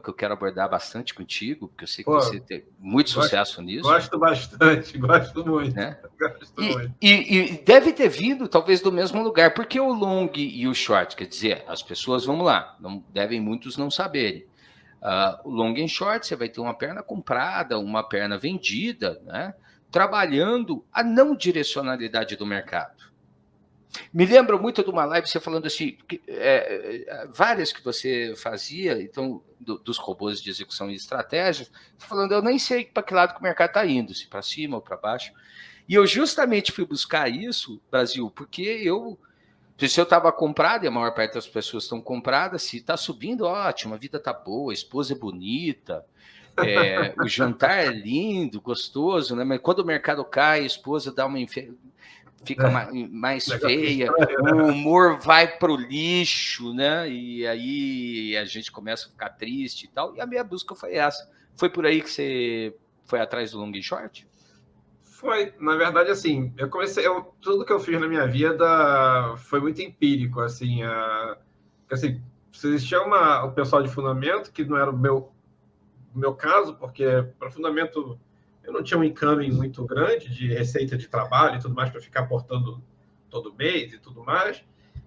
que eu quero abordar bastante contigo, porque eu sei que você tem muito sucesso nisso. Gosto bastante, gosto muito. Né? Gosto muito. E deve ter vindo, talvez, do mesmo lugar, porque o long e o short, quer dizer, as pessoas, vamos lá, muitos não saberem. O long and short, você vai ter uma perna comprada, uma perna vendida, né? Trabalhando a não direcionalidade do mercado. Me lembra muito de uma live você falando assim, várias que você fazia, então, dos robôs de execução e estratégia, falando, eu nem sei para que lado que o mercado está indo, se para cima ou para baixo. E eu justamente fui buscar isso, Brasil, porque se eu estava comprado, e a maior parte das pessoas estão compradas, se está subindo, ótimo, a vida está boa, a esposa é bonita, o jantar é lindo, gostoso, né? Mas quando o mercado cai, a esposa dá fica mais feia, o humor vai para o lixo, né? E aí a gente começa a ficar triste e tal. E a minha busca foi essa. Foi por aí que você foi atrás do long e short? Foi, na verdade, assim, tudo que eu fiz na minha vida foi muito empírico, assim, existia o pessoal de fundamento, que não era o meu caso, porque para fundamento eu não tinha um income muito grande de receita de trabalho e tudo mais para ficar aportando todo mês e tudo mais.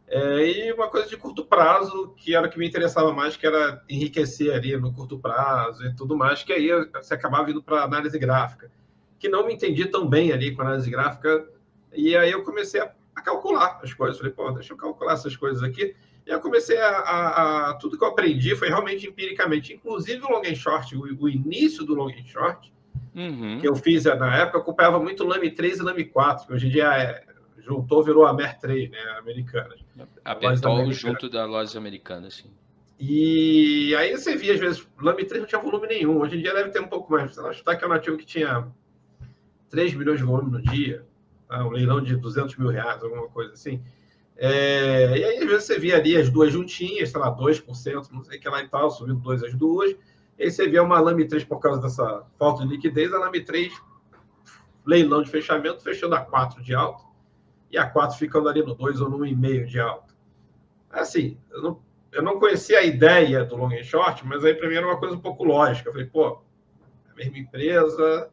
E uma coisa de curto prazo, que era o que me interessava mais, que era enriquecer ali no curto prazo e tudo mais, que aí você acabava vindo para análise gráfica, que não me entendi tão bem ali com análise gráfica. E aí eu comecei a calcular as coisas. Falei, deixa eu calcular essas coisas aqui. E eu comecei tudo que eu aprendi foi realmente empiricamente, inclusive o long and short, o início do long and short, que eu fiz na época, eu acompanhava muito LAME 3 e LAME 4, que hoje em dia juntou, virou a MER 3, né, americana. A Betol junto da loja americana, sim. E aí você via, às vezes, LAME 3 não tinha volume nenhum. Hoje em dia deve ter um pouco mais. Você acha que é um ativo que tinha 3 milhões de volume no dia, um leilão de 200 mil reais, alguma coisa assim. E aí, às vezes, você via ali as duas juntinhas, sei lá, 2%, não sei o que lá e tal, subindo 2 as duas. E aí você via uma LAME 3 por causa dessa falta de liquidez, a LAME 3, leilão de fechamento, fechando a 4 de alta, e a 4 ficando ali no 2 ou no 1,5 de alta. Assim, eu não conhecia a ideia do long and short, mas aí para mim era uma coisa um pouco lógica. Eu falei, é a mesma empresa.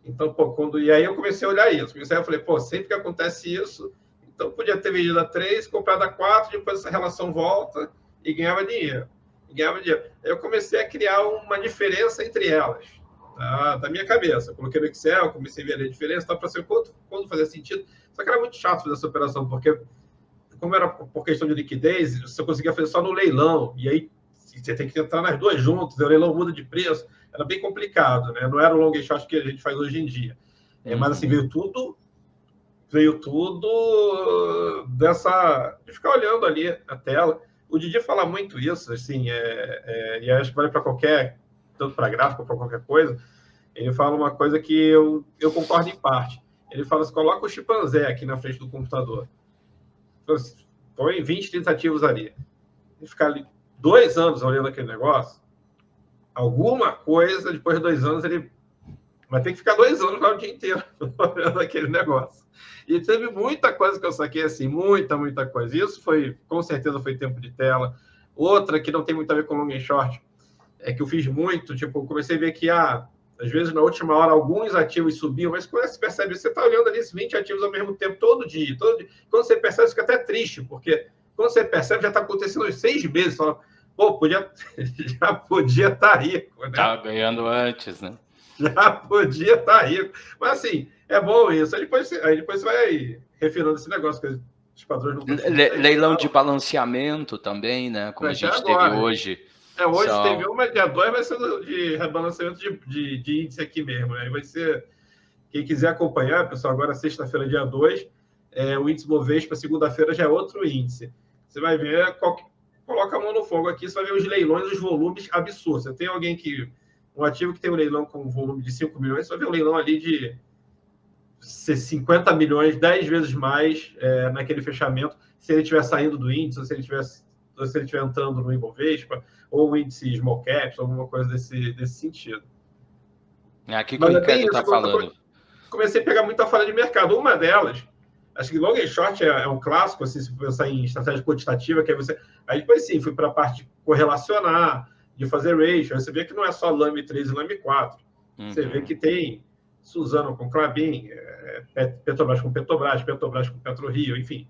Então, e aí eu comecei a olhar isso. Eu falei, sempre que acontece isso, então podia ter vendido a 3, comprado a 4, depois essa relação volta e ganhava dinheiro. Aí eu comecei a criar uma diferença entre elas, da minha cabeça. Eu coloquei no Excel, comecei a ver a diferença, para saber quando fazia sentido. Só que era muito chato fazer essa operação, porque como era por questão de liquidez, você conseguia fazer só no leilão, e aí você tem que entrar nas duas juntas, o leilão muda de preço, era bem complicado, né? Não era o long and short que a gente faz hoje em dia. Mas assim, veio tudo de ficar olhando ali a tela. O Didi fala muito isso, assim, e acho que vale para tanto para gráfico, para qualquer coisa. Ele fala uma coisa que eu concordo em parte. Ele fala assim, coloca o chimpanzé aqui na frente do computador. Põe 20 tentativos ali. E ficar ali 2 anos olhando aquele negócio, alguma coisa, depois de 2 anos, ele vai ter que ficar 2 anos lá o dia inteiro olhando aquele negócio. E teve muita coisa que eu saquei assim, muita coisa. Isso com certeza foi tempo de tela. Outra que não tem muito a ver com long and short, é que eu fiz muito, eu comecei a ver que, às vezes, na última hora, alguns ativos subiam, mas quando você percebe, você está olhando ali esses 20 ativos ao mesmo tempo, todo dia. Quando você percebe, fica até triste, porque quando você percebe, já está acontecendo uns 6 meses, você fala, já podia estar rico, né? Estava ganhando antes, né? Já podia estar rico. Mas, assim, é bom isso. Aí depois você vai refinando esse negócio, que os padrões não leilão de balanceamento também, né? Como a gente teve hoje. Hoje teve uma, dia 2 vai ser de rebalanceamento de índice aqui mesmo, né? Vai ser, quem quiser acompanhar, pessoal, agora sexta-feira, dia 2, o índice Bovespa, segunda-feira já é outro índice. Você vai ver, coloca a mão no fogo aqui, você vai ver os leilões, os volumes absurdos. Você tem um ativo que tem um leilão com um volume de 5 milhões, você vai ver um leilão ali de 50 milhões, 10 vezes mais naquele fechamento, se ele estiver saindo do índice, ou se ele estiver entrando no Ibovespa, ou o índice Small Caps, alguma coisa desse sentido. Aqui que o Ricardo está falando. Comecei a pegar muita falha de mercado. Uma delas, acho que long and short é um clássico, assim, se pensar em estratégia quantitativa, que aí depois sim, fui para a parte de correlacionar, de fazer ratio. Aí você vê que não é só Lame 3 e Lame 4. Você vê que tem Suzano com Klabin, Petrobras com Petrobras, Petrobras com PetroRio, enfim,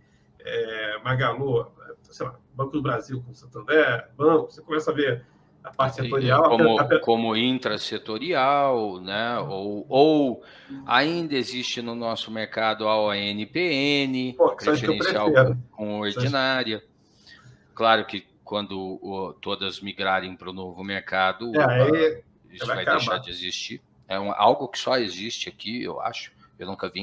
Magalu, sei lá, Banco do Brasil com Santander, banco, você começa a ver a parte setorial. Como intrasetorial, né? Ou ainda existe no nosso mercado a ONPN, preferencial com ordinária. Claro que quando todas migrarem para o novo mercado, isso vai deixar de existir. É algo que só existe aqui, eu acho. Eu nunca vi